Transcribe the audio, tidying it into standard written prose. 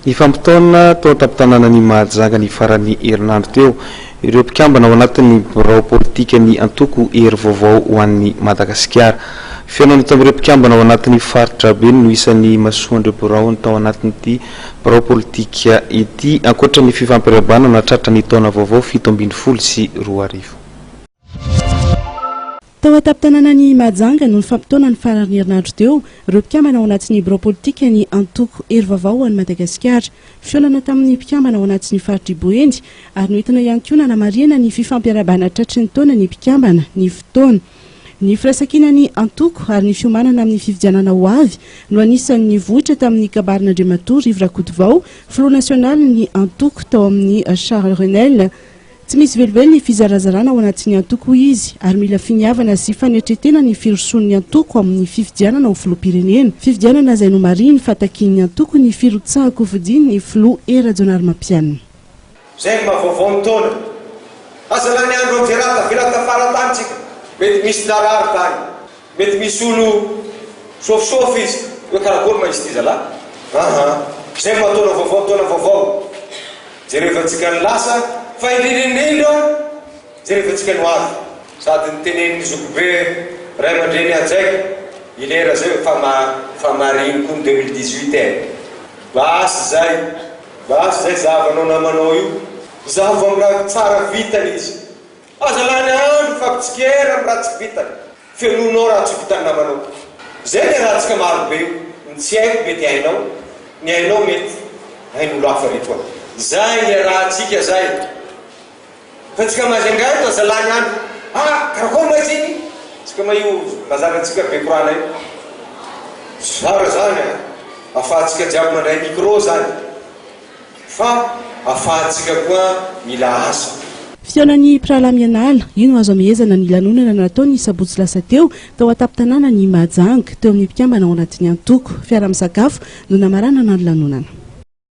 Ny fampitaona tao an-tampon-tanàna ny Mahajanga ny farany herinandro teo ireo mpikambana ao anatin'ny birao politika ny antoko hery vaovao ho an'ny Madagasikara. Fihaonana tamin'ireo mpikambana ao anatin'ny faritra be no isan'ny masoandreo birao ny tao anatin'ity birao politika ity ankoatra ny fifampiarabana natratra ny taona vaovao 7 sy 20. Tao an-tampon-tanàna ny Mahajanga no nifampitaona ny farany herinandro teo ireo mpikambana ao anatin'ny birao politika ny antoko hery vaovao ho an'ny Madagasikara. Fihaonana tamin'ny mpikambana ao anatin'ny faritra Boendy ary noentina ihany koa nanamarihana ny fifampiarabana tratry ny taona ny mpikambana ny fotoana. Ny firaisankina ny antoko ary ny fiomanana amin'ny fifidianana ho avy no anisan'ny vohitra tamin'ny kabarin'Andriamatoa Rivo Rakotovao, Front National ny antoko tao amin'ny Charles Renel. Tsy misy velively ny fizarazarana ao anatin'ny antoko izy ary mila finiavana sy fanetretena ny firosoan'ny antoko amin'ny fifidianana ho filoham-pirenena. Fifidianana izay no mariny fatakin'ny antoko ny firotsahako fidiny ny filoha Erajonaromampianina. Zay mahavaovao ny taona. Asa lany andro amin'izay velata faratanytsika. Mety misy darary tany. Mety misy olo sofisofy izy. Hoe karakory ma izy ty zalahy. Zay mahataona vaovao, taona vaovao. Jerevantsika ny lasa fa indrindrindrindra jerevantsika ny avy. Sady nitenen'ny zokobe ray aman-dreny ajaika ilera zay fa mariny koa ny 2018 basy zay zavanao namanao io zava amin'ny raha tsara vitany izy. Aza lany andro fampitsikera amin'ny raha tsy vitany fenonao raha tsy vitany namanao. Zay ny raha tsika marobe ny tsy haiko mety hainao, ny hainao mety hain'olo hafa reto. Zay ny raha tsika zay. Fa tsika mazangay to aza lany andro. Karakory ma izy iny? Tsika maio bazarantsika be korana io. Sara zany afahantsika jiaby mandray micro zany. Fa afahantsika koa mila asa. Fihaonan'ny Pirahalaminala ino azo amehezana ny lanonana nataony sabotsy lasa teo tao an-tampon-tanàna ny Mahajanga teo amin'ny mpikambana ao anatin'ny antoko. Fiara-misakafo no namaranana ny lanonana.